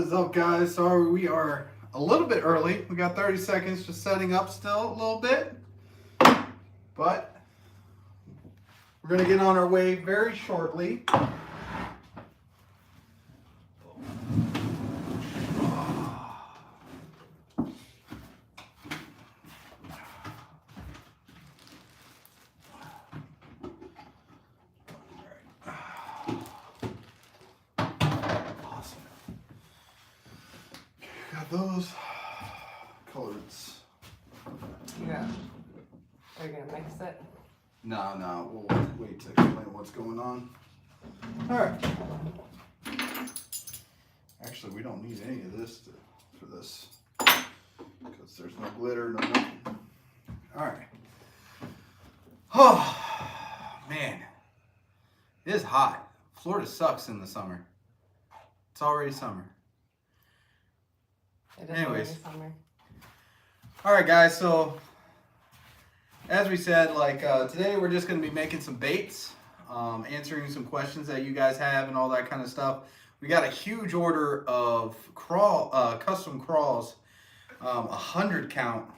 is up, guys? Sorry, we are a little bit early. We got 30 seconds just setting up still a little bit. But we're going to get on our way very shortly. Those colors. Yeah. Are you gonna mix it? No, we'll wait to explain what's going on. Alright. Actually, we don't need any of this for this. Because there's no glitter, no nothing. Alright. Oh, man. It is hot. Florida sucks in the summer. It's already summer. Anyways, all right, guys. So, as we said, today we're just going to be making some baits, answering some questions that you guys have, and all that kind of stuff. We got a huge order of custom crawls, 100 count,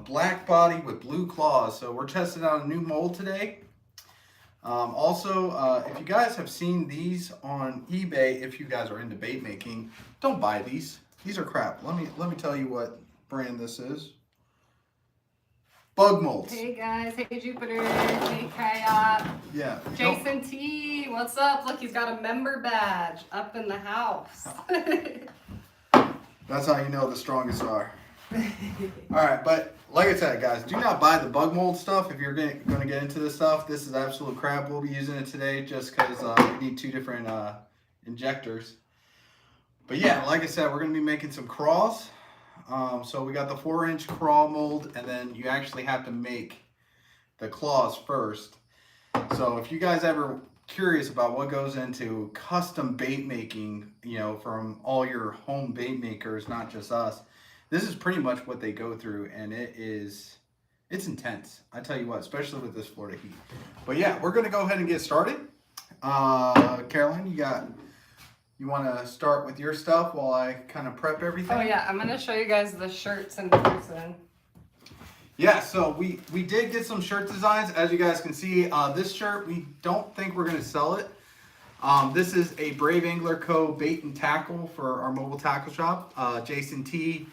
black body with blue claws. So we're testing out a new mold today. Also, if you guys have seen these on eBay, if you guys are into bait making, don't buy these. These are crap. Let me tell you what brand this is. Bug molds. Hey guys, hey Jupiter, hey Kayat. Yeah. Jason T, what's up? Look, he's got a member badge up in the house. That's how you know the strongest are. Alright, but like I said, guys, do not buy the bug mold stuff if you're going to get into this stuff. This is absolute crap. We'll be using it today just because we need two different injectors. But yeah, like I said, we're going to be making some crawls. So we got the 4-inch crawl mold, and then you actually have to make the claws first. So if you guys ever curious about what goes into custom bait making, you know, from all your home bait makers, not just us, this is pretty much what they go through, and it's intense. I tell you what, especially with this Florida heat. But yeah, we're gonna go ahead and get started. Caroline, you want to start with your stuff while I kind of prep everything? Oh yeah, I'm gonna show you guys the shirts in person. Yeah, so we did get some shirt designs. As you guys can see, this shirt, we don't think we're gonna sell it. This is a Brave Angler Co. bait and tackle for our mobile tackle shop. Jason T.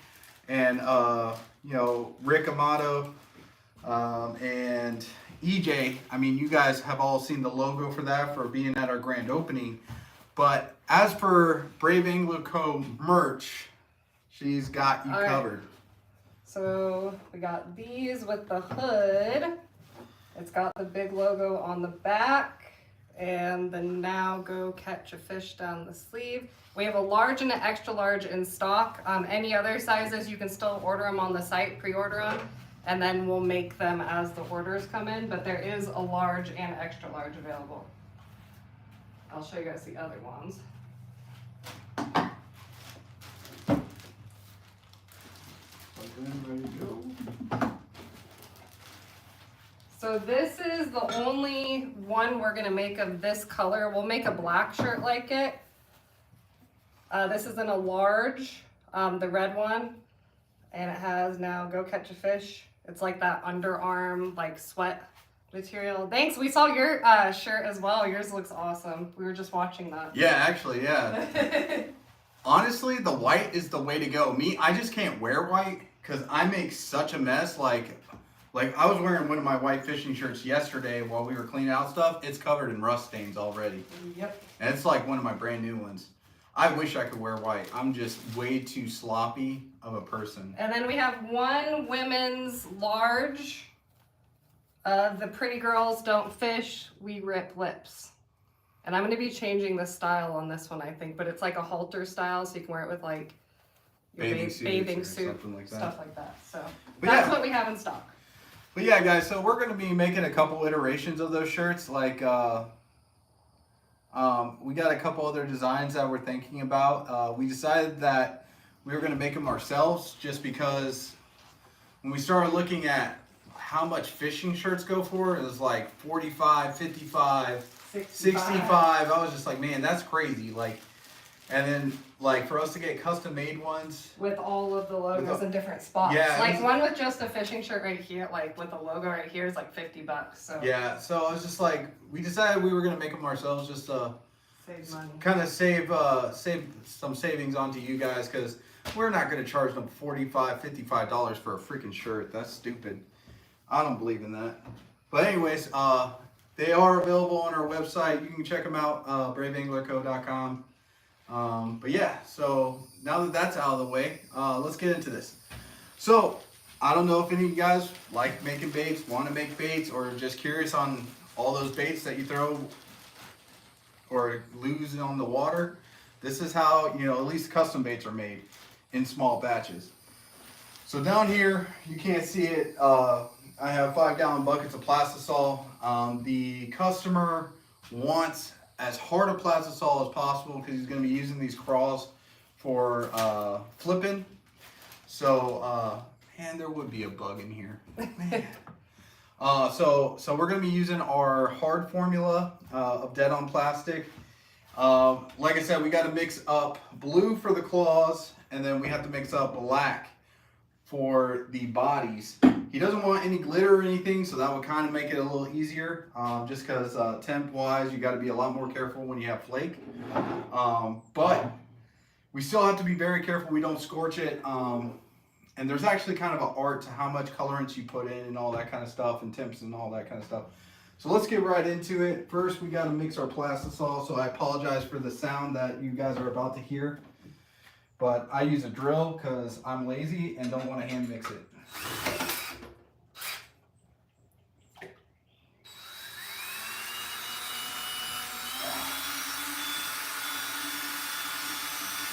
and Rick Amato and EJ. I mean, you guys have all seen the logo for that for being at our grand opening. But as for Brave Angler Co. merch, she's got you covered. So we got these with the hood. It's got the big logo on the back and the "Now Go Catch a Fish" down the sleeve. We have a large and an extra large in stock. Any other sizes, you can still order them on the site, pre-order them, and then we'll make them as the orders come in. But there is a large and extra large available. I'll show you guys the other ones. Ready to go. So this is the only one we're gonna make of this color. We'll make a black shirt like it. This is in a large, the red one, and it has "Now Go Catch a Fish." It's like that underarm, like sweat material. Thanks, we saw your shirt as well. Yours looks awesome. We were just watching that. Yeah, actually, yeah. Honestly, the white is the way to go. I just can't wear white because I make such a mess. Like I was wearing one of my white fishing shirts yesterday while we were cleaning out stuff. It's covered in rust stains already. Yep. And it's like one of my brand new ones. I wish I could wear white. I'm just way too sloppy of a person. And then we have one women's large. The Pretty Girls Don't Fish, We Rip Lips. And I'm going to be changing the style on this one, I think. But it's like a halter style, so you can wear it with like your bathing suit, like stuff like that. So but that's yeah. what we have in stock. But yeah, guys, so we're going to be making a couple iterations of those shirts. Like, we got a couple other designs that we're thinking about. We decided that we were going to make them ourselves just because when we started looking at how much fishing shirts go for, it was like 45, 55, 65. I was just like, man, that's crazy. Like, And then, like, for us to get custom made ones. With all of the logos in different spots. Yeah. Like one with just a fishing shirt right here, like with the logo right here is like $50. So yeah, so I was just like, we decided we were going to make them ourselves just to save money. kind of save some savings onto you guys, because we're not going to charge them $45, $55 for a freaking shirt. That's stupid. I don't believe in that. But anyways, they are available on our website. You can check them out, braveanglerco.com. But yeah, so now that that's out of the way, let's get into this. So I don't know if any of you guys like making baits, want to make baits, or just curious on all those baits that you throw or lose on the water. This is how, at least custom baits are made in small batches. So down here, you can't see it. I have 5-gallon buckets of plastisol. The customer wants as hard a plastisol as possible because he's going to be using these crawls for flipping. So, man, there would be a bug in here. Man. So we're going to be using our hard formula of dead on plastic. Like I said, we got to mix up blue for the claws, and then we have to mix up black for the bodies. He doesn't want any glitter or anything, so that would kind of make it a little easier, just because temp-wise, you got to be a lot more careful when you have flake. But we still have to be very careful we don't scorch it. And there's actually kind of an art to how much colorants you put in and all that kind of stuff, and temps and all that kind of stuff. So let's get right into it. First, we got to mix our plastisol, so I apologize for the sound that you guys are about to hear. But I use a drill because I'm lazy and don't want to hand mix it.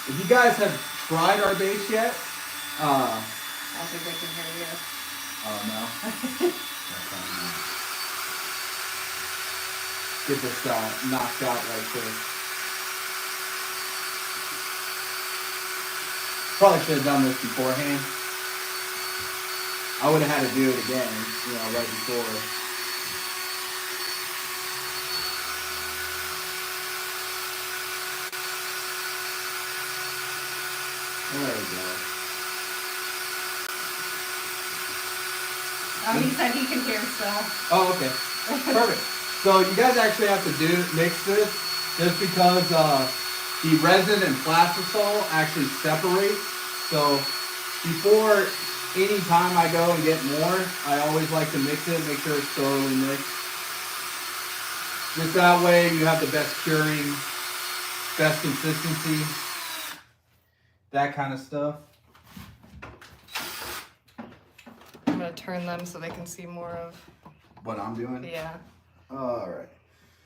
If you guys have tried our baits yet, I don't think they can hear you. oh no. Get this knocked out right quick. Probably should have done this beforehand. I would have had to do it again, right before. There we go. Oh, he said he can hear still. Oh, okay. Perfect. So you guys actually have to mix this just because the resin and plastisol actually separate. So before any time I go and get more, I always like to mix it, make sure it's thoroughly mixed. Just that way you have the best curing, best consistency, that kind of stuff. I'm going to turn them so they can see more of what I'm doing? Yeah. All right.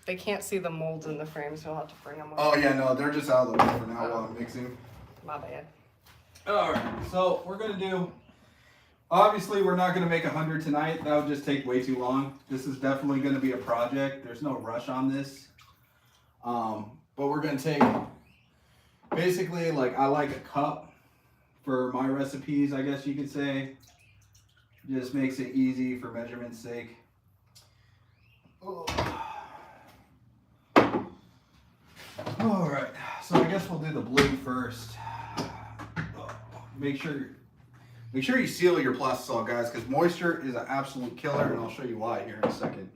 They can't see the molds in the frame, so I'll have to bring them over. Oh, yeah, no, they're just out of the way for now while I'm mixing. My bad. All right, so we're going to do, obviously we're not going to make 100 tonight. That would just take way too long. This is definitely going to be a project. There's no rush on this. But we're going to take, basically, like, I like a cup for my recipes, I guess you could say. Just makes it easy for measurement's sake. Oh. All right, so I guess we'll do the blue first. Make sure you seal your plastisol, guys, because moisture is an absolute killer, and I'll show you why here in a second.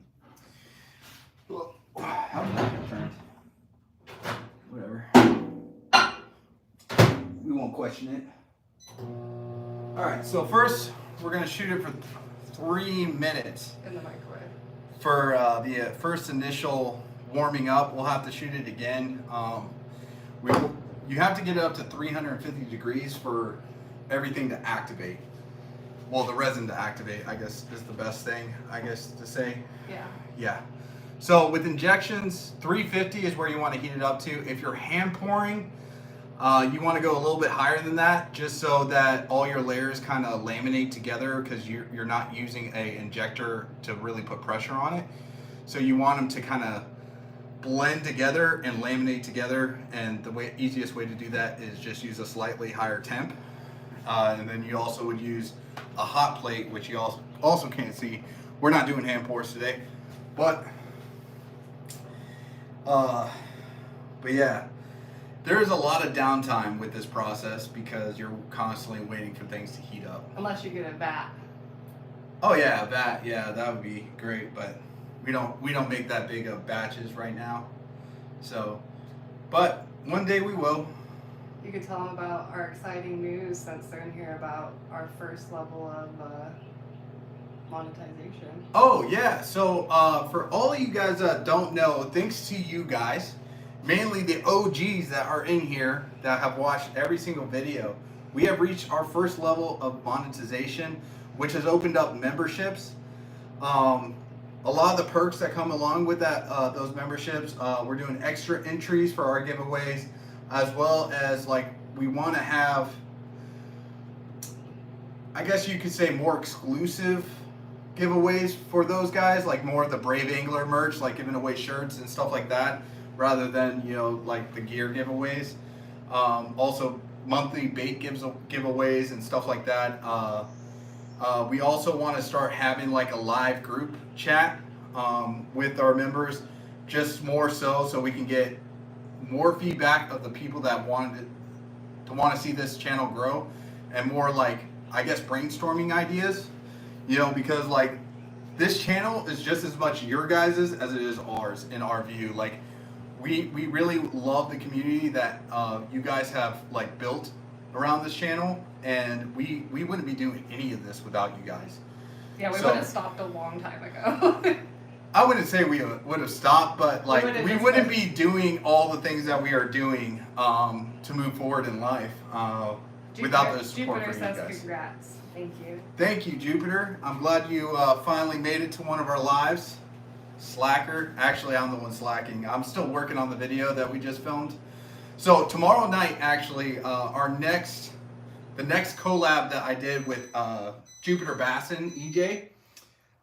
How did that get turned? Whatever. We won't question it. All right, so first we're gonna shoot it for 3 minutes. In the microwave. For the first initial warming up, we'll have to shoot it again. You have to get it up to 350 degrees for everything to activate. Well, the resin to activate, I guess, is the best thing, I guess, to say. Yeah. Yeah. So with injections, 350 is where you want to heat it up to. If you're hand pouring, you want to go a little bit higher than that, just so that all your layers kind of laminate together, because you're not using a injector to really put pressure on it. So you want them to kind of blend together and laminate together, and the easiest way to do that is just use a slightly higher temp. And then you also would use a hot plate, which you also can't see. We're not doing hand pours today, but yeah. There is a lot of downtime with this process because you're constantly waiting for things to heat up. Unless you get a vat. Oh yeah, that would be great, but we don't make that big of batches right now. So, but one day we will. You could tell them about our exciting news since they're in here about our first level of monetization. Oh yeah, so for all of you guys that don't know, thanks to you guys, mainly the OGs that are in here that have watched every single video, we have reached our first level of monetization, which has opened up memberships. A lot of the perks that come along with that, those memberships, we're doing extra entries for our giveaways, as well as like we want to have, I guess you could say, more exclusive giveaways for those guys, like more of the Brave Angler merch, like giving away shirts and stuff like that, rather than, you know, like the gear giveaways. Also monthly bait giveaways and stuff like that. We also want to start having like a live group chat with our members, just more so we can get more feedback of the people that want to see this channel grow, and more like, I guess, brainstorming ideas, you know, because like this channel is just as much your guys's as it is ours in our view. Like we really love the community that you guys have like built around this channel, and we wouldn't be doing any of this without you guys. Yeah, we would have stopped a long time ago. I wouldn't say we would have stopped, but like we wouldn't be doing all the things that we are doing to move forward in life without the support from you Jupiter says guys. congrats. Thank you. Thank you, Jupiter. I'm glad you finally made it to one of our lives. Slacker. Actually, I'm the one slacking. I'm still working on the video that we just filmed. So tomorrow night, actually, the next collab that I did with Jupiter Bassin, EJ,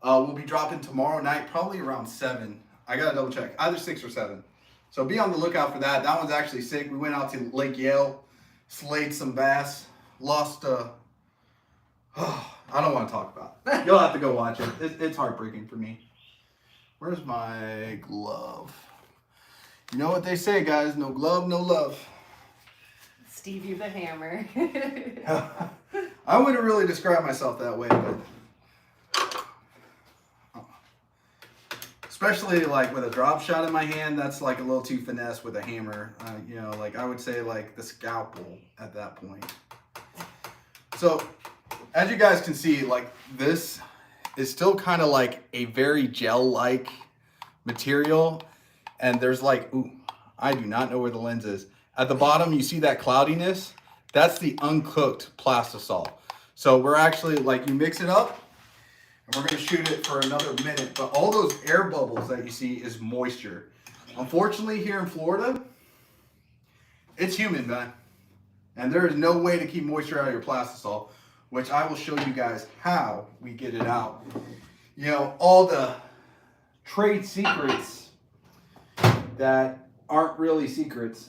will be dropping tomorrow night, probably around 7. I gotta double check, either 6 or 7. So be on the lookout for that. That one's actually sick. We went out to Lake Yale, slayed some bass, lost. I don't want to talk about it. You'll have to go watch it. It's heartbreaking for me. Where's my glove? You know what they say, guys? No glove, no love. Stevie the Hammer. I wouldn't really describe myself that way, but especially like with a drop shot in my hand, that's like a little too finesse with a hammer. You know, like I would say like the scalpel at that point. So as you guys can see, like this is still kind of like a very gel-like material, and there's like, ooh, I do not know where the lens is. At the bottom, you see that cloudiness? That's the uncooked plastisol. So we're actually, like, you mix it up, and we're gonna shoot it for another minute, but all those air bubbles that you see is moisture. Unfortunately, here in Florida, it's humid, man. And there is no way to keep moisture out of your plastisol, which I will show you guys how we get it out. You know, all the trade secrets that aren't really secrets,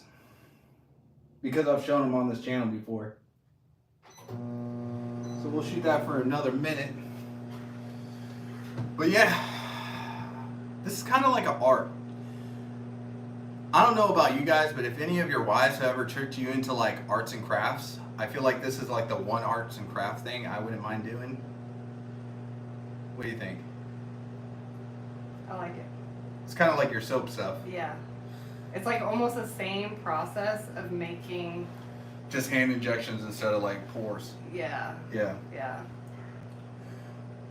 because I've shown them on this channel before. So we'll shoot that for another minute. But yeah, this is kind of like an art. I don't know about you guys, but if any of your wives have ever tricked you into like arts and crafts, I feel like this is like the one arts and craft thing I wouldn't mind doing. What do you think? I like it. It's kind of like your soap stuff. Yeah. It's like almost the same process of making. Just hand injections instead of like pores. Yeah. Yeah. Yeah.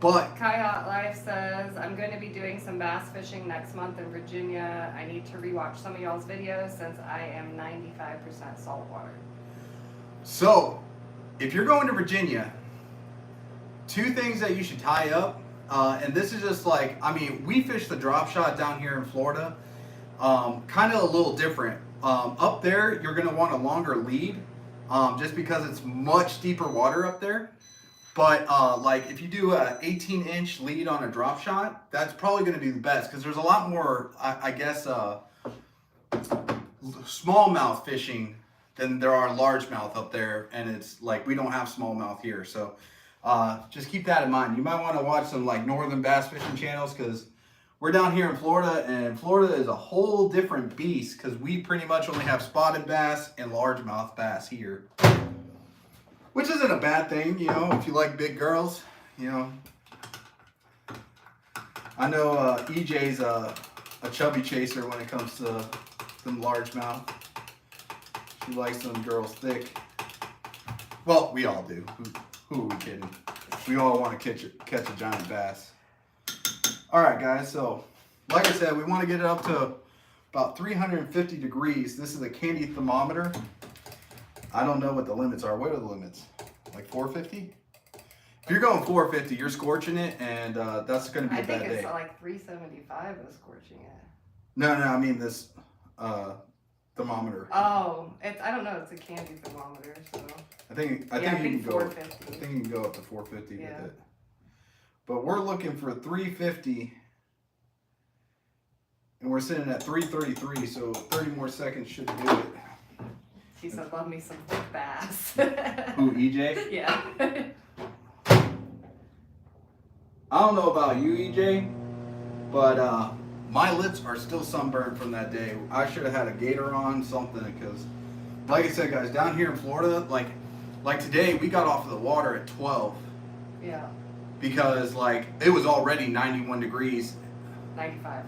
But Coyote Life says, I'm going to be doing some bass fishing next month in Virginia. I need to rewatch some of y'all's videos since I am 95% saltwater. so, if you're going to Virginia, 2 things that you should tie up, and this is just like, I mean, we fish the drop shot down here in Florida, kind of a little different. Up there, you're going to want a longer lead, just because it's much deeper water up there. But like if you do a 18-inch lead on a drop shot, that's probably going to be the best, because there's a lot more, I guess, smallmouth fishing than there are largemouth up there, and it's like we don't have smallmouth here. So just keep that in mind. You might want to watch some like northern bass fishing channels, because we're down here in Florida, and Florida is a whole different beast because we pretty much only have spotted bass and largemouth bass here. Which isn't a bad thing, you know, if you like big girls, you know. I know EJ's a chubby chaser when it comes to them largemouth. She likes them girls thick. Well, we all do. Who are we kidding? We all want to catch a giant bass. All right, guys. So, like I said, we want to get it up to about 350 degrees. This is a candy thermometer. I don't know what the limits are. What are the limits? Like 450? If you're going 450, you're scorching it, and that's going to be a bad day. I think it's like 375 is scorching it. No, I mean this thermometer. Oh, I don't know. It's a candy thermometer, so. I think you can go. I think you can go up to 450 with it. But we're looking for 350, and we're sitting at 333. So 30 more seconds should do it. She said, "Love me some thick bass." Who, EJ? Yeah. I don't know about you, EJ, but my lips are still sunburned from that day. I should have had a gator on, something, because, like I said, guys, down here in Florida, like today, we got off of the water at 12. Yeah. Because, like, it was already 91 degrees. 95.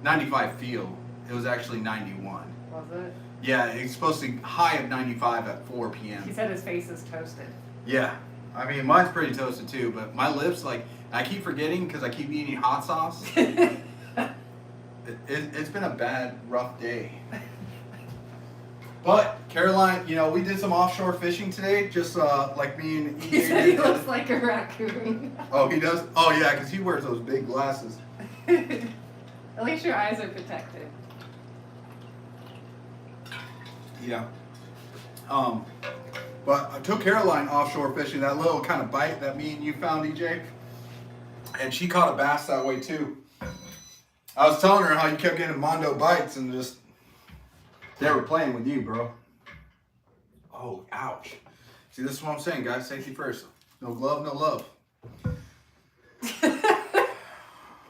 95 feel. It was actually 91. Was it? Yeah, it's supposed to be high of 95 at 4 p.m. He said his face is toasted. Yeah. I mean, mine's pretty toasted too, but my lips, like, I keep forgetting because I keep eating hot sauce. It's been a bad, rough day. But, Caroline, you know, we did some offshore fishing today, just like me and EJ. He said he looks like a raccoon. Oh, he does? Oh, yeah, because he wears those big glasses. At least your eyes are protected. Yeah. But I took Caroline offshore fishing, that little kind of bite that me and you found, EJ. And she caught a bass that way too. I was telling her how you kept getting Mondo bites and just, they were playing with you, bro. Oh, ouch. See, this is what I'm saying, guys. Safety first. No glove, no love.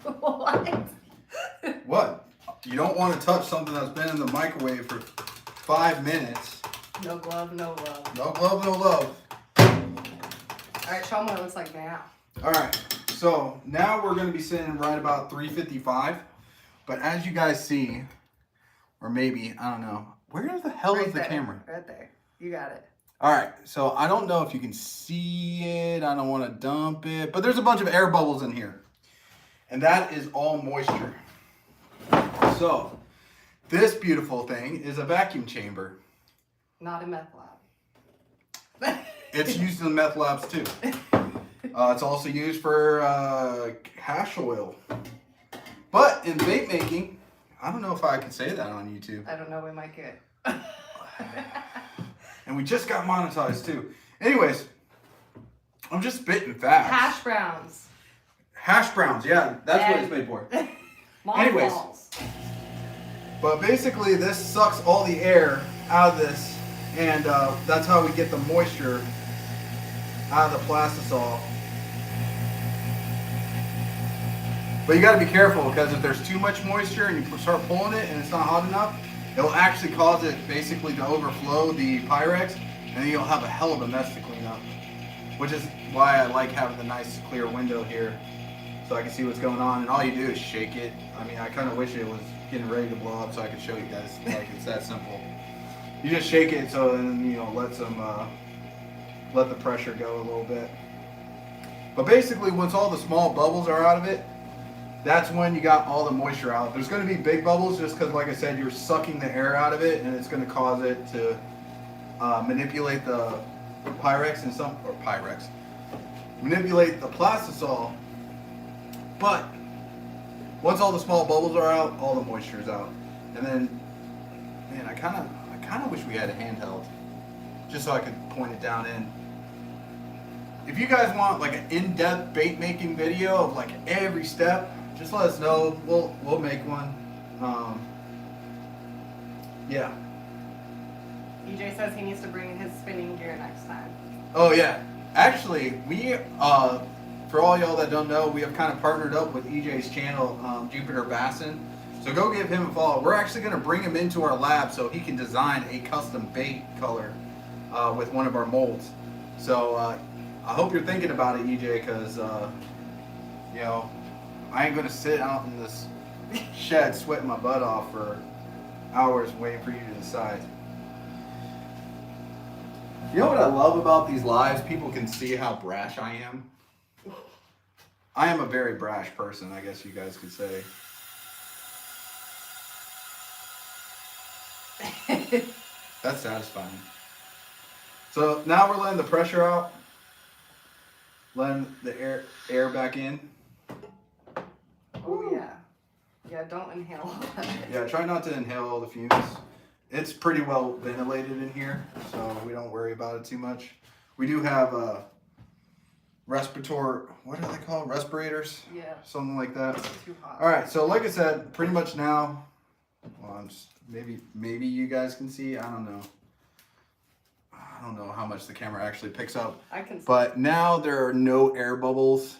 What? What? You don't want to touch something that's been in the microwave for 5 minutes. No glove, no love. No glove, no love. Alright, show them what it looks like now. Alright, so now we're going to be sitting right about 355. But as you guys see, or maybe, I don't know, where the hell is the camera? Right there. You got it. Alright, so I don't know if you can see it. I don't want to dump it. But there's a bunch of air bubbles in here. And that is all moisture. So, this beautiful thing is a vacuum chamber. Not a meth lab. It's used in meth labs too. It's also used for hash oil. But in bait making, I don't know if I can say that on YouTube. I don't know, we might get. And we just got monetized too. Anyways, I'm just spitting fast. Hash browns. Hash browns, yeah, that's what it's made for. Anyways, but basically this sucks all the air out of this, and that's how we get the moisture out of the plastisol. But you got to be careful, because if there's too much moisture and you start pulling it and it's not hot enough, it'll actually cause it basically to overflow the Pyrex, and then you'll have a hell of a mess to clean up. Which is why I like having the nice clear window here, so I can see what's going on. And all you do is shake it. I mean, I kind of wish it was getting ready to blow up so I could show you guys. Like, it's that simple. You just shake it so then, you know, let the pressure go a little bit. But basically, once all the small bubbles are out of it, that's when you got all the moisture out. There's going to be big bubbles just because, like I said, you're sucking the air out of it, and it's going to cause it to manipulate the Pyrex and manipulate the plastisol. But once all the small bubbles are out, all the moisture is out. And then, man, I kind of wish we had a handheld, just so I could point it down in. If you guys want like an in-depth bait making video of like every step, just let us know. We'll make one. Yeah. EJ says he needs to bring his spinning gear next time. Oh yeah. Actually, we for all y'all that don't know, we have kind of partnered up with EJ's channel, Jupiter Bassin. So go give him a follow. We're actually going to bring him into our lab so he can design a custom bait color with one of our molds. So I hope you're thinking about it, EJ, because you know, I ain't going to sit out in this shed sweating my butt off for hours waiting for you to decide. You know what I love about these lives? People can see how brash I am. I am a very brash person, I guess you guys could say. That's satisfying. So now we're letting the pressure out, letting the air back in. Oh yeah. Yeah, don't inhale. Yeah, try not to inhale all the fumes. It's pretty well ventilated in here, so we don't worry about it too much. We do have what are they called? Respirators? Yeah. Something like that. It's too hot. All right, so like I said, pretty much now, well, I'm just, maybe you guys can see, I don't know how much the camera actually picks up. I can see. But now there are no air bubbles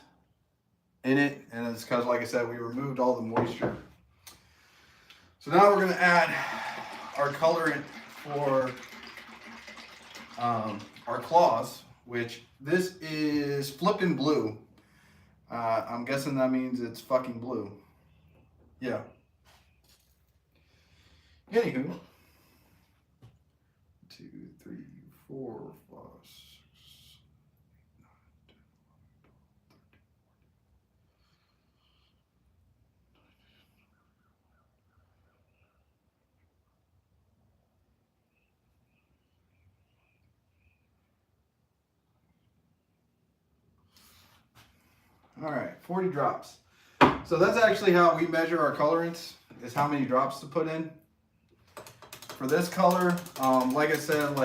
in it, and it's because, like I said, we removed all the moisture. So now we're going to add our colorant for our claws, which this is flippin' blue. I'm guessing that means it's fucking blue. Yeah. Anywho. 2, 3, 4, 5, 6, 9, 10. All right, 40 drops. So that's actually how we measure our colorants, is how many drops to put in. For this color, like I said,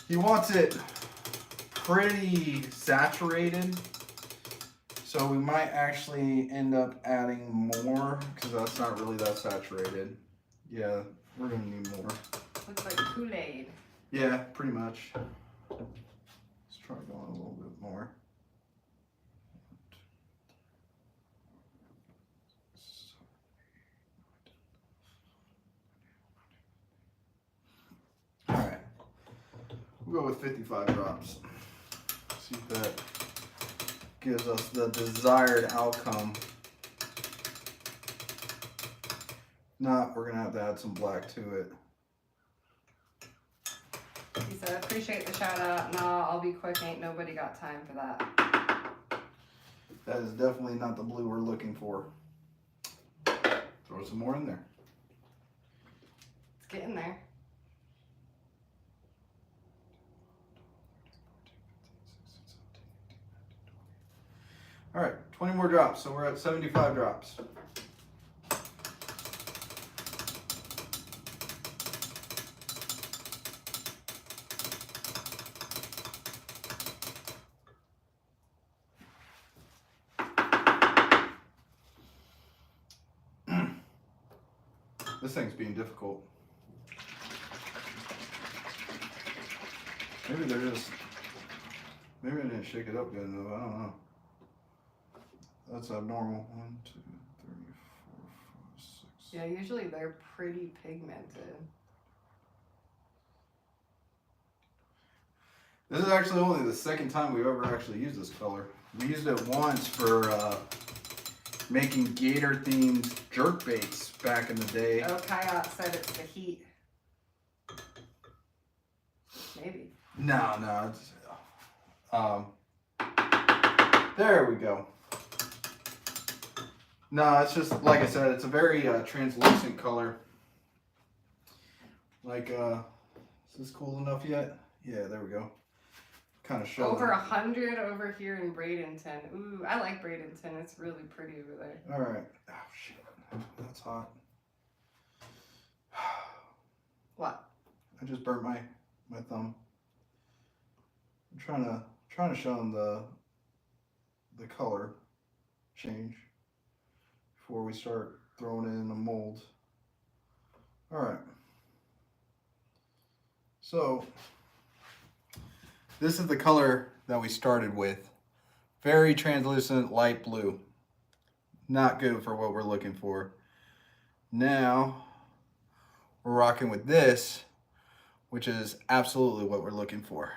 he wants it pretty saturated. So we might actually end up adding more because that's not really that saturated. Yeah, we're gonna need more. Looks like Kool-Aid. Yeah, pretty much. Let's try going a little bit more. All right, we'll go with 55 drops. See if that gives us the desired outcome. If not, we're gonna have to add some black to it. He said, appreciate the shout out. Nah, I'll be quick. Ain't nobody got time for that. That is definitely not the blue we're looking for. Throw some more in there. It's getting there. All right, 20 more drops, so we're at 75 drops. This thing's being difficult. Maybe I didn't shake it up good enough, I don't know. That's abnormal. 1, 2, 3, 4, 5, 6. Yeah, usually they're pretty pigmented. This is actually only the second time we've ever actually used this color. We used it once for making gator themed jerk baits back in the day. Oh, Kayat said it's the heat. Maybe. No, it's there we go. No, it's just like I said, it's a very translucent color. Like, is this cool enough yet? Yeah, there we go. Kind of showing. Over 100 over here in Bradenton. Ooh, I like Bradenton. It's really pretty over there. All right. Oh shit, that's hot. What? I just burnt my thumb. I'm trying to show them the color change before we start throwing it in the mold. All right. So this is the color that we started with. Very translucent light blue. Not good for what we're looking for. Now we're rocking with this, which is absolutely what we're looking for.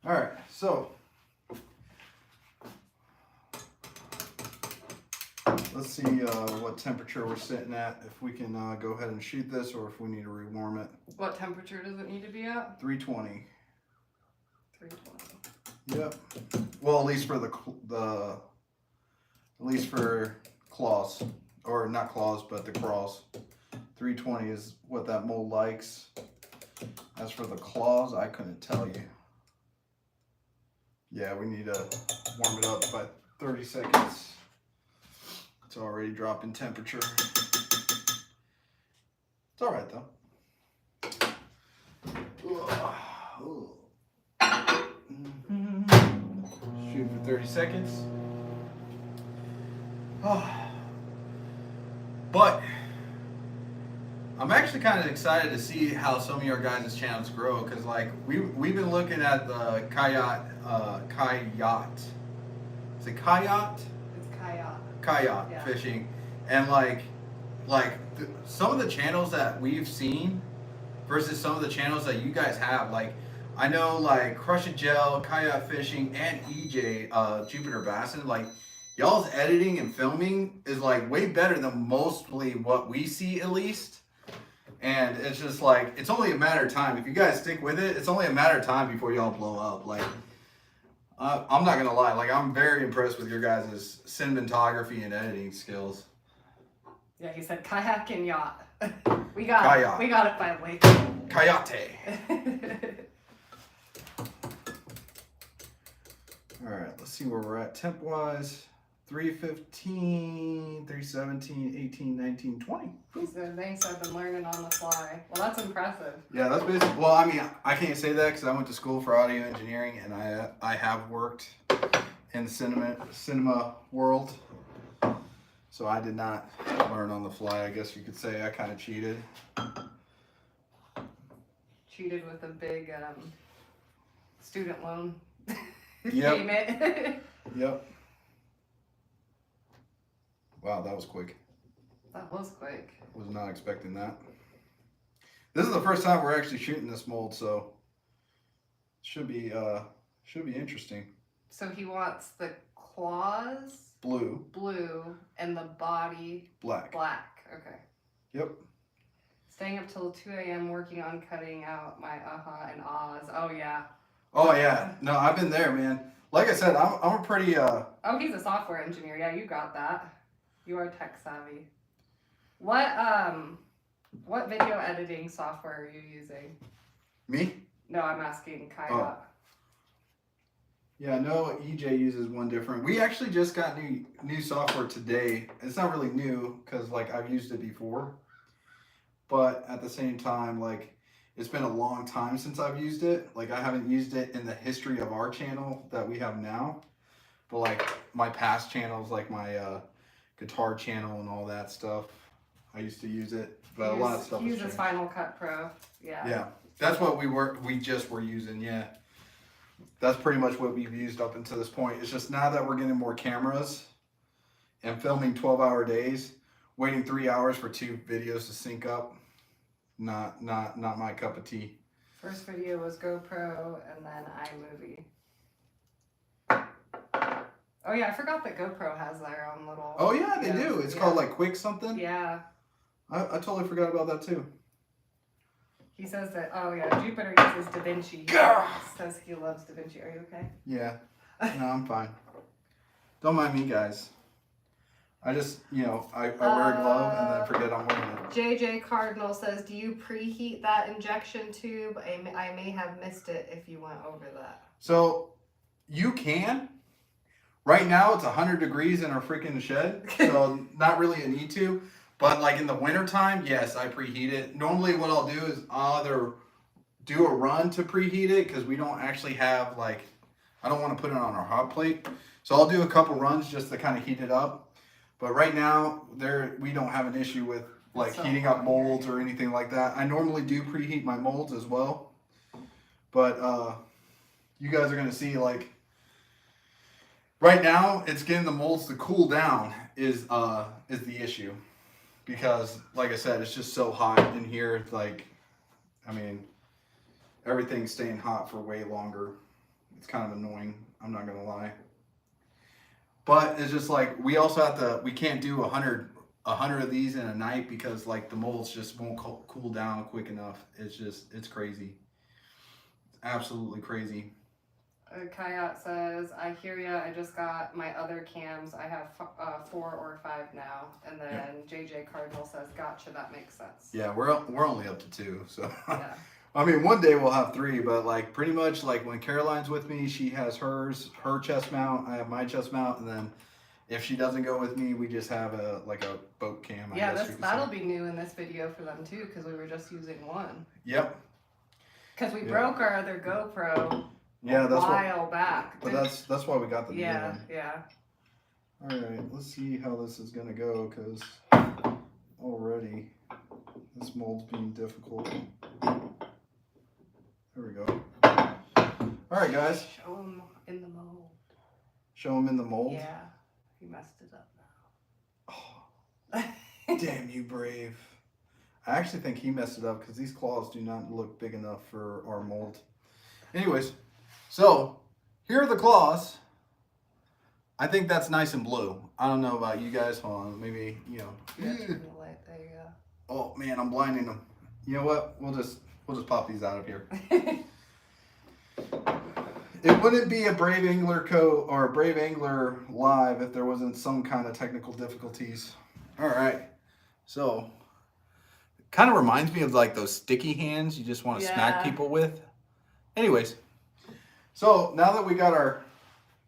All right, so let's see what temperature we're sitting at, if we can go ahead and shoot this or if we need to rewarm it. What temperature does it need to be at? 320. 320. Yep. Well, at least for claws, or not claws, but the crawls. 320 is what that mold likes. As for the claws, I couldn't tell you. Yeah, we need to warm it up by 30 seconds. It's already dropping temperature. It's all right though. Shoot for 30 seconds. But I'm actually kind of excited to see how some of your guys' channels grow, because like we've been looking at the kayak. Is it kayak? It's kayak. Kayak Yeah. fishing, and some of the channels that we've seen versus some of the channels that you guys have, like I know like Crush and Gel, Kayak Fishing, and EJ Jupiter Bassin, like y'all's editing and filming is like way better than mostly what we see, at least. And it's just like, it's only a matter of time. If you guys stick with it, it's only a matter of time before y'all blow up. Like, I'm not gonna lie, like I'm very impressed with your guys' cinematography and editing skills. Yeah, he said kayak and yacht. We got Kayak. it. We got it finally. Kayate. All right, let's see where we're at temp wise. 315, 317, 18, 19, 20. So thanks, I've been learning on the fly. Well, that's impressive. Yeah, that's basically, well, I mean, I can't say that because I went to school for audio engineering and I have worked in the cinema world. So I did not learn on the fly. I guess you could say I kind of cheated. Cheated with a big student loan Yep. payment. Yep. Wow, that was quick. That was quick. Was not expecting that. This is the first time we're actually shooting this mold, so should be interesting. So he wants the claws Blue, and the body black. Okay. Yep. Staying up till 2 a.m. working on cutting out my and ahs. Oh yeah. Oh yeah. No, I've been there, man. Like I said, I'm a pretty Oh, he's a software engineer. Yeah, you got that. You are tech savvy. What video editing software are you using? Me? No, I'm asking Kayak. Oh. Yeah, no, EJ uses one different. We actually just got new software today. It's not really new because like I've used it before, but at the same time, like it's been a long time since I've used it. Like I haven't used it in the history of our channel that we have now, but like my past channels, like my guitar channel and all that stuff, I used to use it. But a lot of stuff He has uses changed. Final Cut Pro. Yeah. Yeah, that's what we just were using. Yeah. That's pretty much what we've used up until this point. It's just now that we're getting more cameras and filming 12-hour days, waiting 3 hours for 2 videos to sync up, not my cup of tea. First video was GoPro and then iMovie. Oh yeah, I forgot that GoPro has their own little... Oh yeah, they do. It's called like Quick something. Yeah. I totally forgot about that too. He says that, oh yeah, Jupiter uses DaVinci. He says he loves DaVinci. Are you okay? Yeah. No, I'm fine. Don't mind me, guys. I just, I wear a glove and then forget I'm wearing it. JJ Cardinal says, do you preheat that injection tube? I may have missed it if you went over that. So, you can. Right now, it's 100 degrees in our freaking shed, so not really a need to. But like in the wintertime, yes, I preheat it. Normally what I'll do is I'll either do a run to preheat it because we don't actually have I don't want to put it on our hot plate. So I'll do a couple runs just to kind of heat it up. But right now, we don't have an issue with heating up molds or anything like that. I normally do preheat my molds as well. But you guys are going to see Right now, it's getting the molds to cool down is the issue, because like I said, it's just so hot in here. It's like, I mean, everything's staying hot for way longer. It's kind of annoying. I'm not gonna lie. But it's just like we also have to. We can't do 100 of these in a night because like the molds just won't cool down quick enough. It's crazy. It's absolutely crazy. Kayat says, I hear ya. I just got my other cams. I have 4 or 5 now. And then JJ Cardinal says, gotcha, that makes sense. Yeah, we're only up to 2, so Yeah. I mean, one day we'll have 3, but like pretty much like when Caroline's with me, she has her chest mount, I have my chest mount, and then if she doesn't go with me, we just have a boat cam. That'll be new in this video for them too, because we were just using one. Yep. Because we broke our other GoPro. Yeah, that's a while back. But that's why we got the new one. Yeah. All right, let's see how this is gonna go, because already this mold's being difficult. There we go. All right, guys. Show him in the mold. Show him in the mold? Yeah. He messed it up now. Oh, damn you, Brave. I actually think he messed it up because these claws do not look big enough for our mold. Anyways, so here are the claws. I think that's nice and blue. I don't know about you guys. Hold on, maybe, you know. Yeah, turn the light. There you go. Oh man, I'm blinding them. You know what? We'll just pop these out of here. It wouldn't be a Brave Angler or a Brave Angler live if there wasn't some kind of technical difficulties. All right, so it kind of reminds me of like those sticky hands you just want to smack people with. Anyways, so now that we got our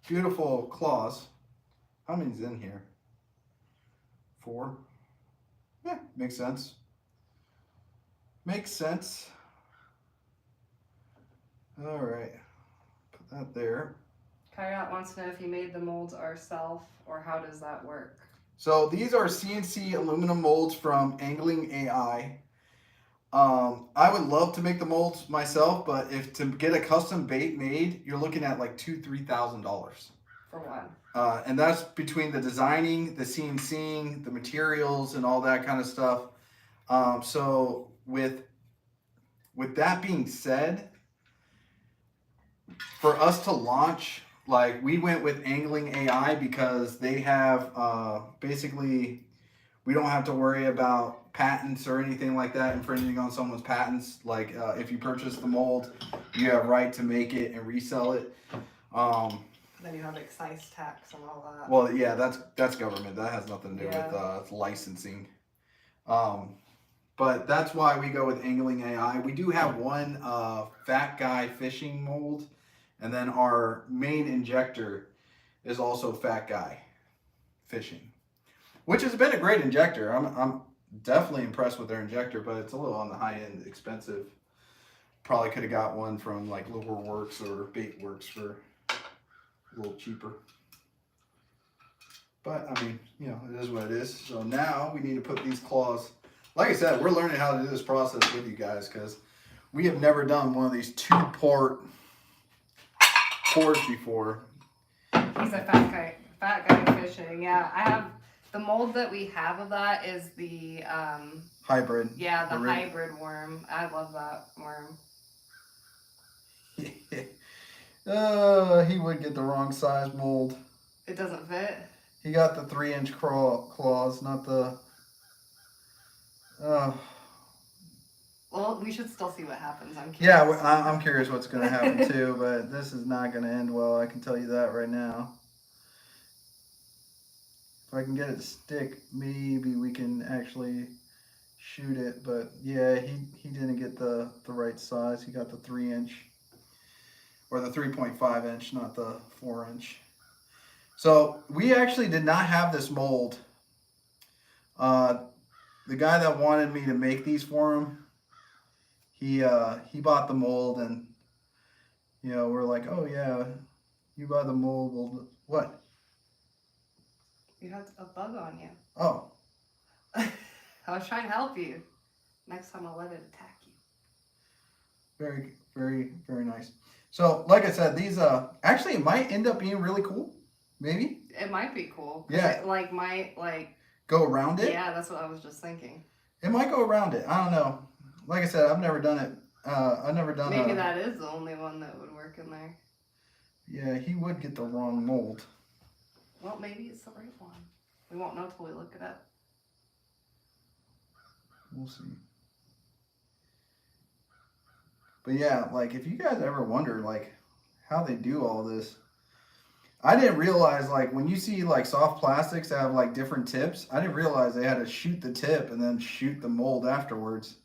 beautiful claws, how many's in here? 4. Yeah, makes sense. Makes sense. All right. That there. Kayat wants to know if he made the molds ourselves or how does that work? So these are CNC aluminum molds from Angling AI. I would love to make the molds myself, but if to get a custom bait made, you're looking at like $2,000-$3,000 for one. And that's between the designing, the CNCing, the materials, and all that kind of stuff. So with that being said, for us to launch, like we went with Angling AI because they have basically, we don't have to worry about patents or anything like that, infringing on someone's patents. Like if you purchase the mold, you have right to make it and resell it. Then you have excise tax and all that. Well, yeah, that's government. That has nothing to do with licensing. But that's why we go with Angling AI. We do have one Fat Guy fishing mold, and then our main injector is also Fat Guy fishing, which has been a great injector. I'm definitely impressed with their injector, but it's a little on the high end, expensive. Probably could have got one from like Lure Works or Bait Works for a little cheaper. But I mean, you know, it is what it is. So now we need to put these claws. Like I said, we're learning how to do this process with you guys because we have never done one of these 2-port pours before. He's a fat guy fishing. Yeah, I have the mold that we have of that is the hybrid. Yeah, the hybrid worm. I love that worm. He would get the wrong size mold. It doesn't fit. He got the 3-inch claws, not the. Well, we should still see what happens. I'm curious. Yeah, I'm curious what's going to happen too, but this is not going to end well. I can tell you that right now. If I can get it to stick, maybe we can actually shoot it. But yeah, he didn't get the right size. He got the 3-inch or the 3.5-inch, not the 4-inch. So we actually did not have this mold. The guy that wanted me to make these for him, he bought the mold, and you know, we're like, oh yeah, you buy the mold. Well, what? You had a bug on you. Oh. I was trying to help you. Next time I'll let it attack you. Very, very, very nice. So, like I said, these actually it might end up being really cool. Maybe? It might be cool. Yeah. It, might, Go around it? Yeah, that's what I was just thinking. It might go around it. I don't know. Like I said, I've never done it. I've never done Maybe that is the only one that would work in there. Yeah, he would get the wrong mold. Well, maybe it's the right one. We won't know till we look it up. We'll see. But yeah, like if you guys ever wonder like how they do all this, I didn't realize like when you see like soft plastics that have like different tips, I didn't realize they had to shoot the tip and then shoot the mold afterwards.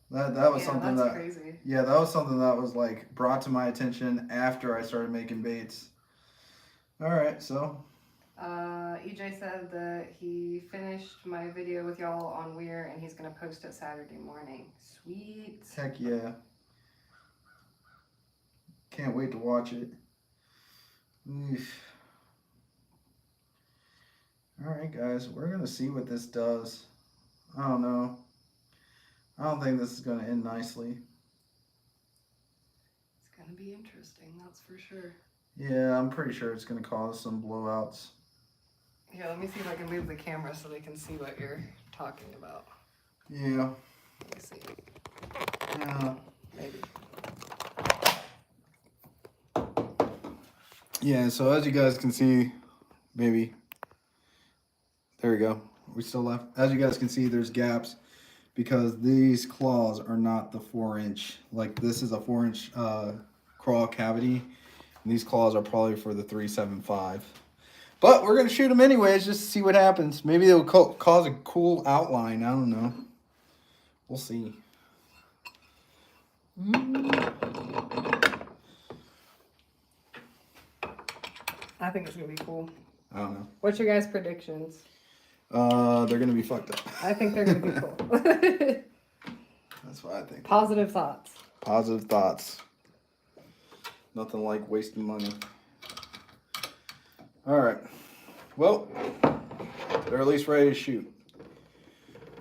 That was something that's that crazy. Yeah, that was something that was like brought to my attention after I started making baits. All right, so EJ said that he finished my video with y'all on Weir and he's gonna post it Saturday morning. Sweet. heck yeah. Can't wait to watch it. Oof. All right, guys, we're gonna see what this does. I don't know. I don't think this is gonna end nicely. It's gonna be interesting, that's for sure. Yeah, I'm pretty sure it's gonna cause some blowouts. Yeah, let me see if I can move the camera so they can see what you're talking about. Yeah. Let me see. Yeah. Maybe. Yeah, so as you guys can see, maybe. There we go. We still left. As you guys can see, there's gaps because these claws are not the 4-inch. Like this is a 4-inch crawl cavity. And these claws are probably for the 375. But we're going to shoot them anyways just to see what happens. Maybe they'll cause a cool outline. I don't know. We'll see. I think it's gonna be cool. I don't know. What's your guys' predictions? They're going to be fucked up. I think they're gonna be cool. That's what I think. Positive thoughts. Positive thoughts. Nothing like wasting money. All right. Well, they're at least ready to shoot.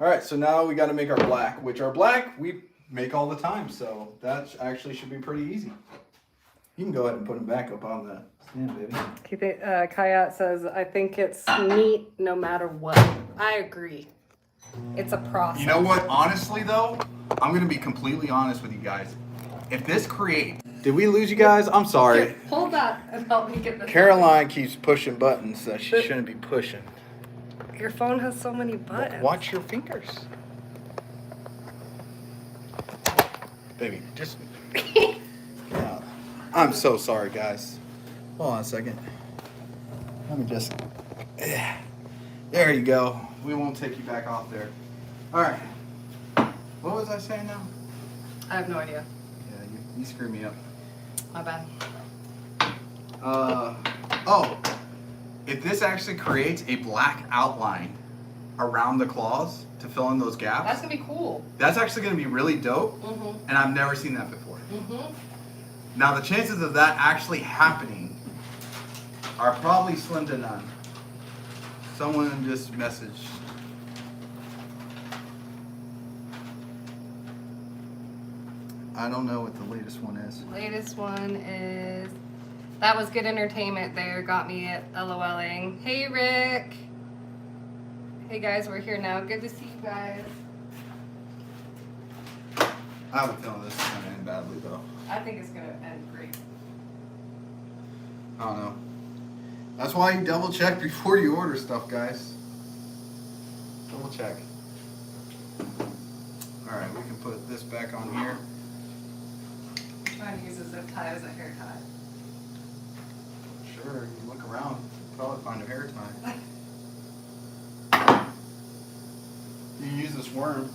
All right, so now we got to make our black, which our black we make all the time, so that actually should be pretty easy. You can go ahead and put them back up on the stand, baby. Kayat says, I think it's neat no matter what. I agree. It's a process. You know what? Honestly, though, I'm going to be completely honest with you guys. If this creates... Did we lose you guys? I'm sorry. Here, hold that and help me get this. Caroline keeps pushing buttons that she shouldn't be pushing. Your phone has so many buttons. Watch your fingers. Baby, just... I'm so sorry, guys. Hold on a second. Let me just... There you go. We won't take you back off there. All right. What was I saying now? I have no idea. Yeah, you screwed me up. My bad. Oh, if this actually creates a black outline around the claws to fill in those gaps, That's gonna be cool. that's actually going to be really dope, Mm-hmm. and I've never seen that before. Mm-hmm. Now, the chances of that actually happening are probably slim to none. Someone just messaged. I don't know what the latest one is. Latest one is, that was good entertainment there. Got me at LOLing. Hey, Rick. Hey, guys, we're here now. Good to see you guys. I have a feeling this is going to end badly, though. I think it's going to end great. I don't know. That's why you double check before you order stuff, guys. Double check. Alright, we can put this back on here. I'm trying to use a zip tie as a hair tie. Sure, you look around, you'll probably find a hair tie. You can use this worm.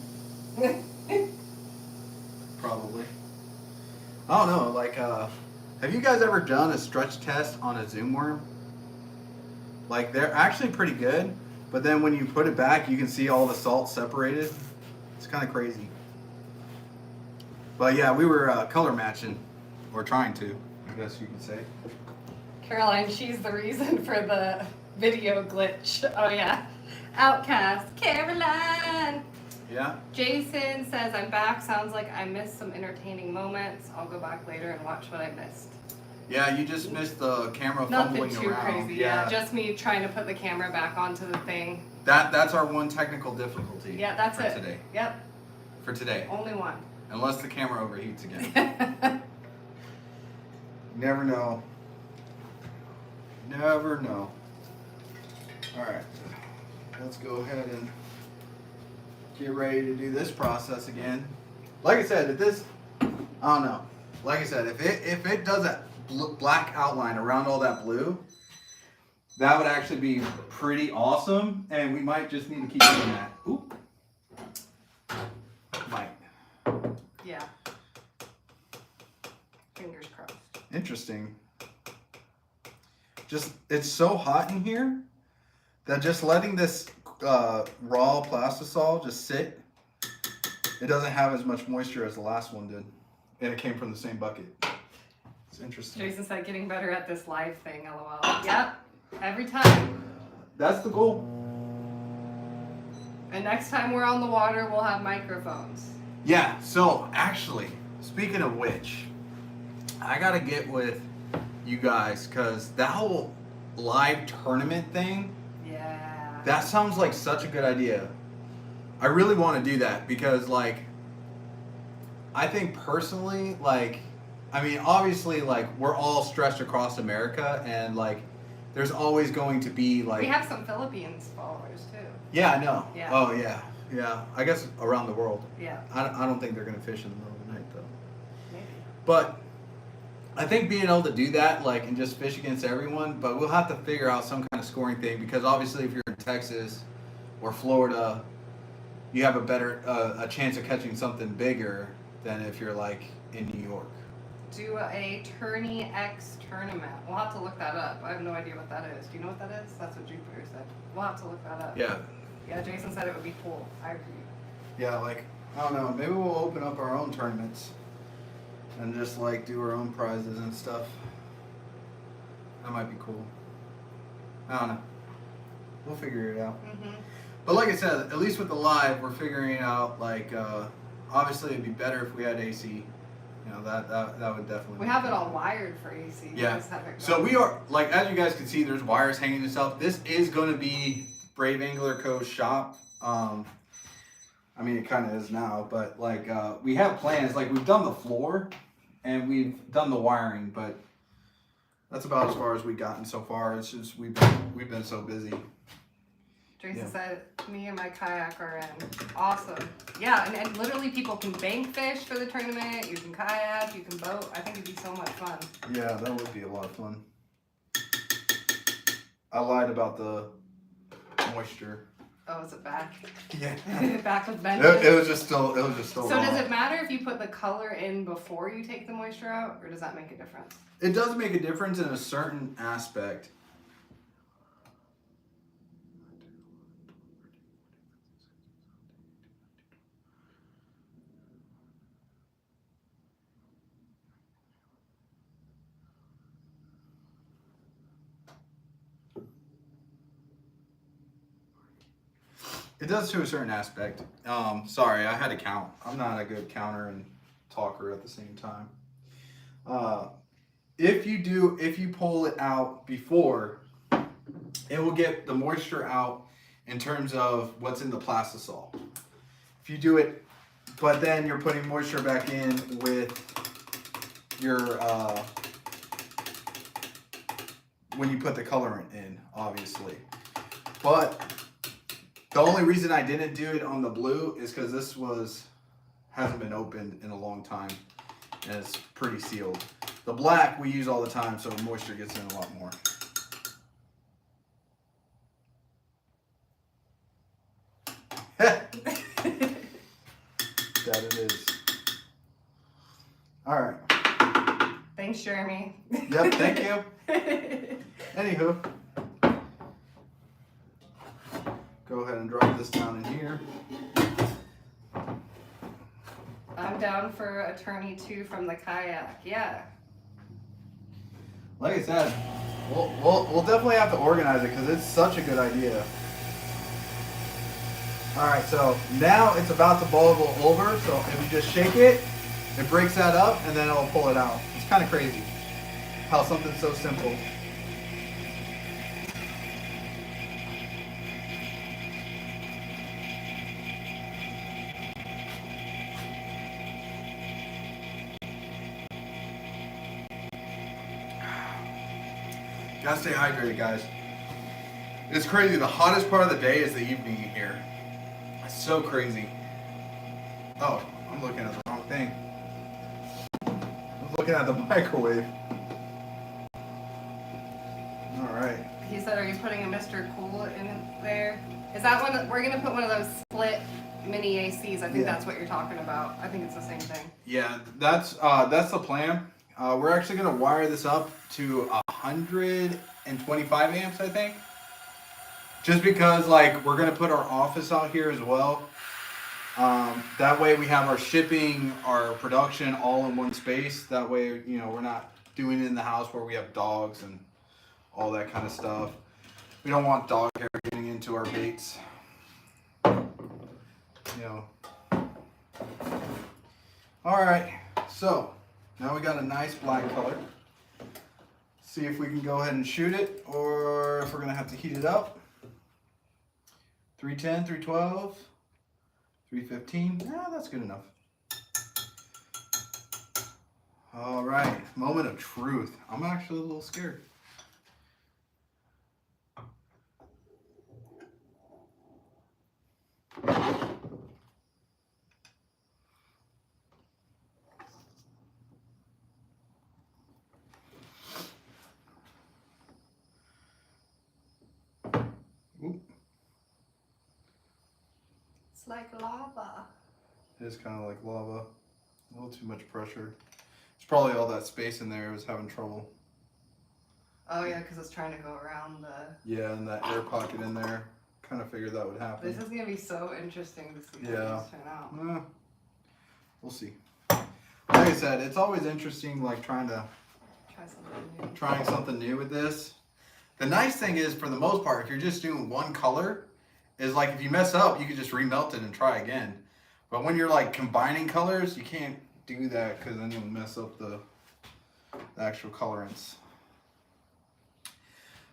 Probably. I don't know, like, have you guys ever done a stretch test on a Zoom worm? Like, they're actually pretty good, but then when you put it back, you can see all the salt separated. It's kind of crazy. But yeah, we were color matching, or trying to, I guess you could say. Caroline, she's the reason for the video glitch. Oh, yeah. Outcast. Caroline. Yeah? Jason says, I'm back. Sounds like I missed some entertaining moments. I'll go back later and watch what I missed. Yeah, you just missed the camera Nothing fumbling too around. crazy. Yeah, just me trying to put the camera back onto the thing. That's our one technical difficulty. Yeah, that's it. Today. Yep. For today. Only one. Unless the camera overheats again. Never know. Never know. Alright. Let's go ahead and get ready to do this process again. Like I said, if this, I don't know. Like I said, if it does that black outline around all that blue, that would actually be pretty awesome, and we might just need to keep doing that. Oop. Might. Yeah. Fingers crossed. Interesting. Just, it's so hot in here that just letting this raw plastisol just sit, it doesn't have as much moisture as the last one did. And it came from the same bucket. It's interesting. Jason said getting better at this live thing, lol. Yep. Every time. That's the goal. And next time we're on the water, we'll have microphones. Yeah, so actually, speaking of which, I gotta get with you guys, because that whole live tournament thing, Yeah. that sounds like such a good idea. I really want to do that because, like, I think personally, like, I mean, obviously, like, we're all stretched across America, and, like, there's always going to be, like... We have some Philippines followers, too. Yeah, I know. Yeah. Oh, yeah. Yeah. I guess around the world. Yeah. I don't think they're going to fish in the middle of the night, though. Maybe. But I think being able to do that, like, and just fish against everyone, but we'll have to figure out some kind of scoring thing, because obviously if you're in Texas or Florida, you have a better, a chance of catching something bigger than if you're, like, in New York. Do a Tourney X tournament. We'll have to look that up. I have no idea what that is. Do you know what that is? That's what Jupiter said. We'll have to look that up. Yeah. Yeah, Jason said it would be cool. I agree. Yeah, like, I don't know, maybe we'll open up our own tournaments and just, like, do our own prizes and stuff. That might be cool. I don't know. We'll figure it out. Mm-hmm. But like I said, at least with the live, we're figuring out, like, obviously it'd be better if we had AC. You know, that would definitely... We have it all wired for AC. Yeah. So we are, like, as you guys can see, there's wires hanging this up. This is going to be Brave Angler Co.'s shop. I mean, it kind of is now, but, like, we have plans. Like, we've done the floor and we've done the wiring, but that's about as far as we've gotten so far. It's just we've been so busy. Jason said, me and my kayak are in. Awesome. Yeah, and literally people can bank fish for the tournament. You can kayak, you can boat. I think it'd be so much fun. Yeah, that would be a lot of fun. I lied about the moisture. Oh, is it back? Yeah. Back with benches? It was just still So raw. does it matter if you put the color in before you take the moisture out, or does that make a difference? It does make a difference in a certain aspect. It does to a certain aspect. Sorry, I had to count. I'm not a good counter and talker at the same time. If you pull it out before, it will get the moisture out in terms of what's in the plastisol. If you do it, but then you're putting moisture back in with your, when you put the colorant in, obviously. But the only reason I didn't do it on the blue is because this hasn't been opened in a long time and it's pretty sealed. The black we use all the time, so moisture gets in a lot more. That it is. All right. Thanks, Jeremy. Yep, thank you. Anywho. Go ahead and drop this down in here. I'm down for a tourney 2 from the kayak. Yeah. Like I said, we'll definitely have to organize it because it's such a good idea. All right, so now it's about to bubble over. So if you just shake it, it breaks that up, and then it'll pull it out. It's kind of crazy. how something so simple. Gotta stay hydrated, guys. It's crazy. The hottest part of the day is the evening here. It's so crazy. Oh, I'm looking at the wrong thing. I'm looking at the microwave. All right. He said, are you putting a Mr. Cool in there? Is that one? We're gonna put one of those split mini ACs. I think that's what you're talking about. I think it's the same thing. Yeah, that's the plan. We're actually gonna wire this up to 125 amps, I think. Just because, like, we're gonna put our office out here as well. That way we have our shipping, our production all in one space. That way, you know, we're not doing it in the house where we have dogs and all that kind of stuff. We don't want dog hair getting into our baits. You know. All right, so now we got a nice black color. See if we can go ahead and shoot it, or if we're gonna have to heat it up. 310, 312, 315. Yeah, that's good enough. All right, moment of truth. I'm actually a little scared. Oop. It's like lava. It is kind of like lava. A little too much pressure. It's probably all that space in there. It was having trouble. Oh yeah, because it's trying to go around the... Yeah, and that air pocket in there. Kind of figured that would happen. This is going to be so interesting to see how these turn out. We'll see. Like I said, it's always interesting, like trying something new with this. The nice thing is, for the most part, if you're just doing one color, is like if you mess up, you can just remelt it and try again. But when you're like combining colors, you can't do that because then you'll mess up the actual colorants.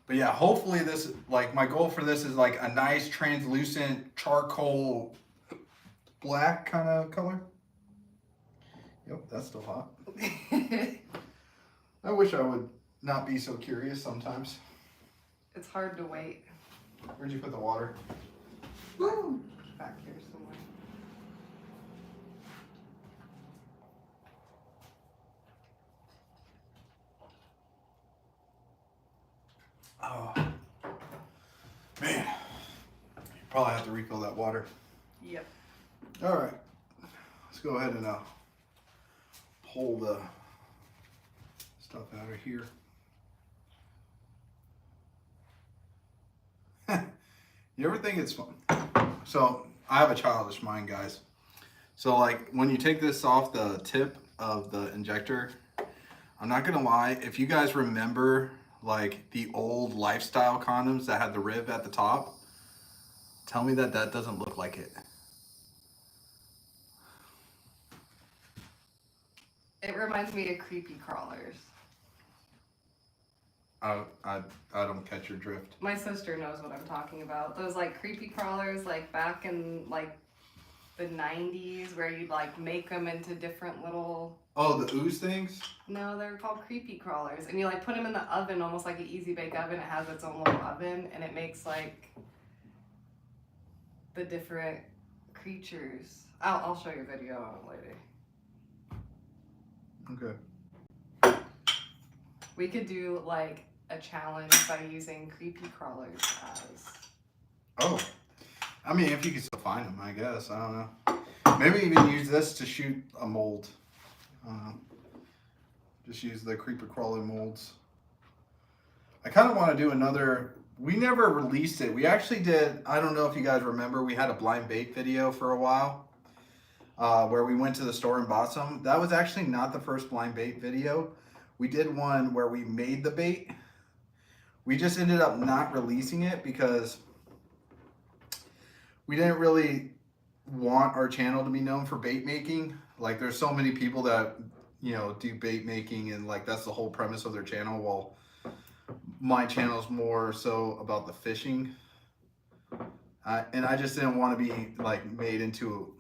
But yeah, hopefully this, like, my goal for this is like a nice translucent charcoal black kind of color. Yep, that's still hot. I wish I would not be so curious sometimes. It's hard to wait. Where'd you put the water? Woo! Back here somewhere. Oh, man. You probably have to refill that water. Yep. All right. Let's go ahead and pull the stuff out of here. You ever think it's fun? So I have a childish mind, guys. So like when you take this off the tip of the injector, I'm not gonna lie, if you guys remember like the old lifestyle condoms that had the rib at the top, tell me that that doesn't look like it. It reminds me of creepy crawlers. I don't catch your drift. My sister knows what I'm talking about. Those like creepy crawlers, like back in like the 90s, where you'd like make them into different little... Oh, the ooze things? No, they're called creepy crawlers. And you like put them in the oven, almost like an easy bake oven. It has its own little oven, and it makes like the different creatures. I'll show you a video on it later. Okay. We could do like a challenge by using creepy crawlers as... Oh. I mean, if you can still find them, I guess. I don't know. Maybe even use this to shoot a mold. Just use the creeper crawler molds. I kind of want to do another... We never released it. We actually did... I don't know if you guys remember. We had a blind bait video for a while. Where we went to the store and bought some. That was actually not the first blind bait video. We did one where we made the bait. We just ended up not releasing it because we didn't really want our channel to be known for bait making. Like there's so many people that, do bait making and like that's the whole premise of their channel. While my channel is more so about the fishing. And I just didn't want to be like made into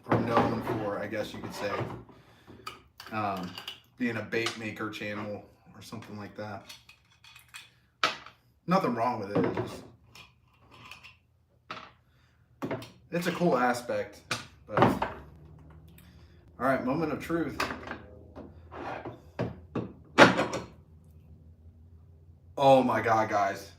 or known for, I guess you could say, being a bait maker channel or something like that. Nothing wrong with it. It's a cool aspect. But all right, moment of truth. Oh my God, guys.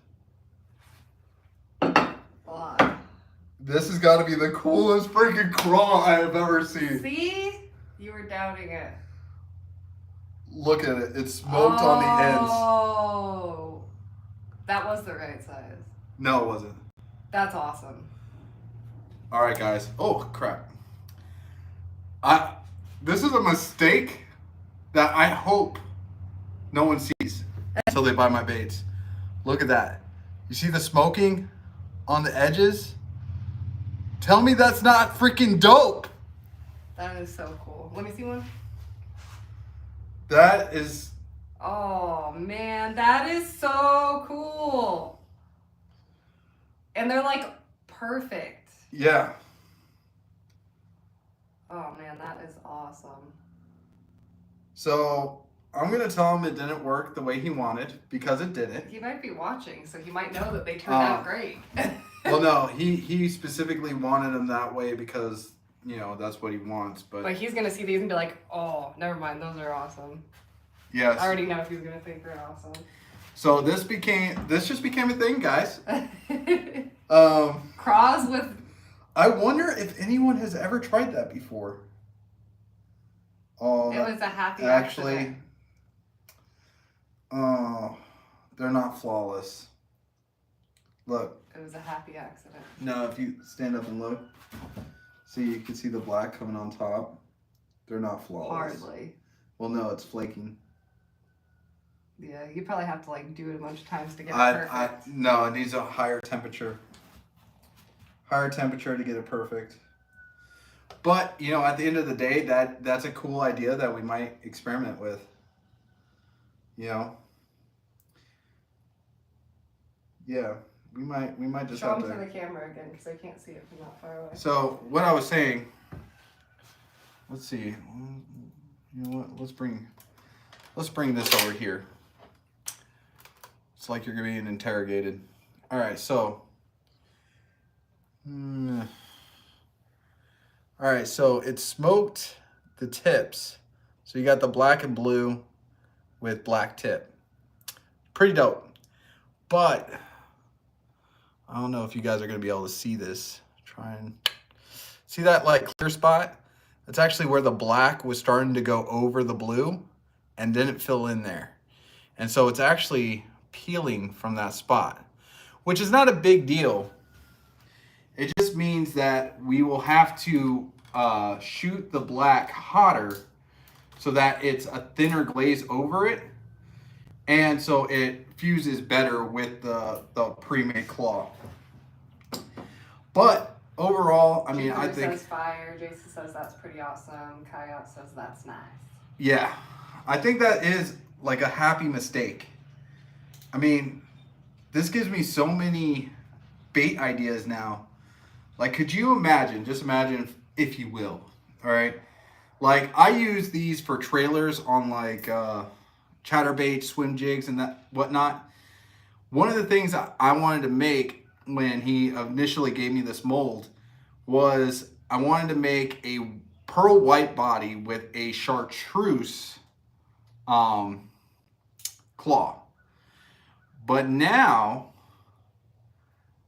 This has got to be the coolest freaking crawl I have ever seen. See? You were doubting it. Look at it. It's smoked on the ends. Oh. That was the right size. No, it wasn't. That's awesome. All right, guys. Oh, crap. This is a mistake that I hope no one sees until they buy my baits. Look at that. You see the smoking on the edges? Tell me that's not freaking dope. That is so cool. Let me see one. That is... Oh, man. That is so cool. And they're like perfect. Yeah. Oh, man. That is awesome. So I'm going to tell him it didn't work the way he wanted because it didn't. He might be watching, so he might know that they turned out great. Well, no, he specifically wanted them that way because, that's what he wants. But he's going to see these and be like, oh, never mind. Those are awesome. Yes. I already know if he's going to think they're awesome. So this just became a thing, guys. Craws with... I wonder if anyone has ever tried that before. Oh, it was a happy actually, accident. Oh, they're not flawless. Look. It was a happy accident. No, if you stand up and look, see, you can see the black coming on top. They're not flawless. Hardly. Well, no, it's flaking. Yeah, you probably have to like do it a bunch of times to get it perfect. No, it needs a higher temperature. Higher temperature to get it perfect. But, at the end of the day, that's a cool idea that we might experiment with. Yeah, we might just show have them to. to the camera again because I can't see it from that far away. So what I was saying, let's see. You know what? Let's bring this over here. It's like you're being interrogated. All right, so. All right, so it's smoked the tips. So you got the black and blue with black tip. Pretty dope. But I don't know if you guys are going to be able to see this. Try and see that like clear spot? That's actually where the black was starting to go over the blue and didn't fill in there. And so it's actually peeling from that spot, which is not a big deal. It just means that we will have to shoot the black hotter so that it's a thinner glaze over it. And so it fuses better with the pre-made claw. But overall, I mean, I think... says fire. Jason says that's pretty awesome. Kayat says that's nice. Yeah. I think that is like a happy mistake. I mean, this gives me so many bait ideas now. Like, could you imagine, just imagine if you will, all right? Like, I use these for trailers on like chatterbait, swim jigs, and that whatnot. One of the things that I wanted to make when he initially gave me this mold was I wanted to make a pearl white body with a chartreuse claw. But now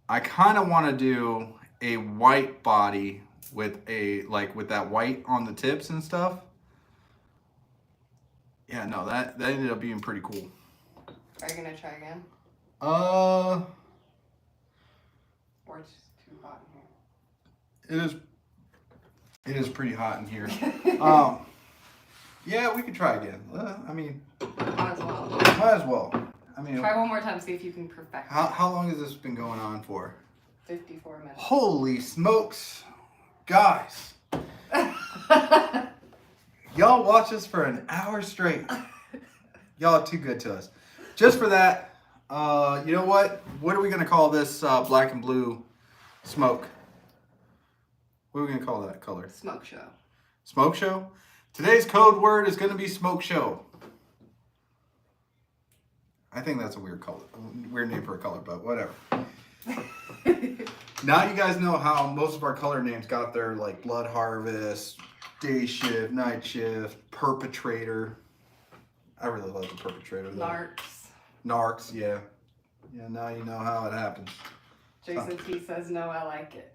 I kind of want to do a white body with with that white on the tips and stuff. Yeah, no, that ended up being pretty cool. Are you gonna try again? Or it's just too hot in here. It is pretty hot in here. Yeah, we could try again. I mean, might as well. Might as well. I mean, try one more time, see if you can perfect it. How long has this been going on for? 54 minutes. Holy smokes, guys! Y'all watch us for an hour straight. Y'all are too good to us. Just for that, you know what? What are we going to call this black and blue smoke? What are we going to call that color? Smoke show. Smoke show? Today's code word is going to be smoke show. I think that's a weird color, weird name for a color, but whatever. Now you guys know how most of our color names got their like blood harvest, day shift, night shift, perpetrator. I really love the perpetrator. Though. Narcs. Narcs, yeah. Yeah, now you know how it happens. Jason T says, no, I like it.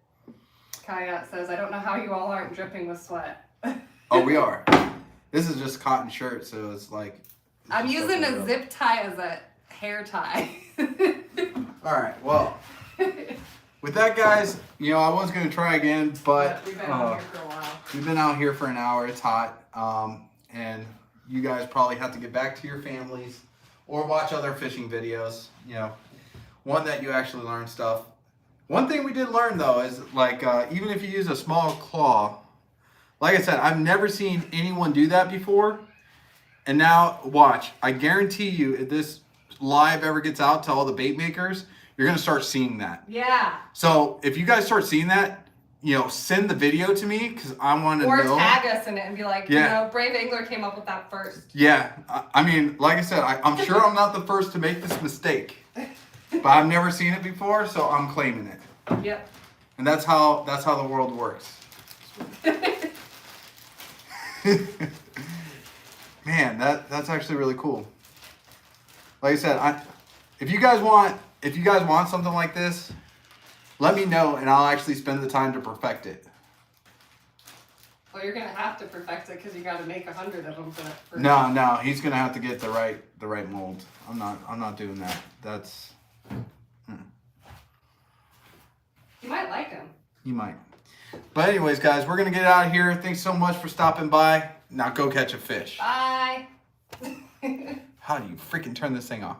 Kayat says, I don't know how you all aren't dripping with sweat. Oh, we are. This is just cotton shirt, so it's like... I'm using a zip tie as a hair tie. All right, well, with that, guys, you know, I was going to try again, but we've been out here for a while. We've been out here for an hour. It's hot, and you guys probably have to get back to your families or watch other fishing videos. You know, one that you actually learn stuff. One thing we did learn though is like even if you use a small claw, like I said, I've never seen anyone do that before. And now watch, I guarantee you, if this live ever gets out to all the bait makers, you're gonna start seeing that. Yeah. So if you guys start seeing that, you know, send the video to me because I want to know. Or tag us in it and be like, you know, Brave Angler came up with that first. Yeah, I mean, like I said, I'm sure I'm not the first to make this mistake, but I've never seen it before, so I'm claiming it. Yep. And that's how the world works. Man, that's actually really cool. Like I said, if you guys want something like this, let me know and I'll actually spend the time to perfect it. Well, you're gonna have to perfect it because you got to make 100 of them for No, he's gonna have to get the right mold. I'm not doing that. That's. You might like them. You might. But anyways, guys, we're gonna get out of here. Thanks so much for stopping by. Now go catch a fish. Bye. How do you freaking turn this thing off?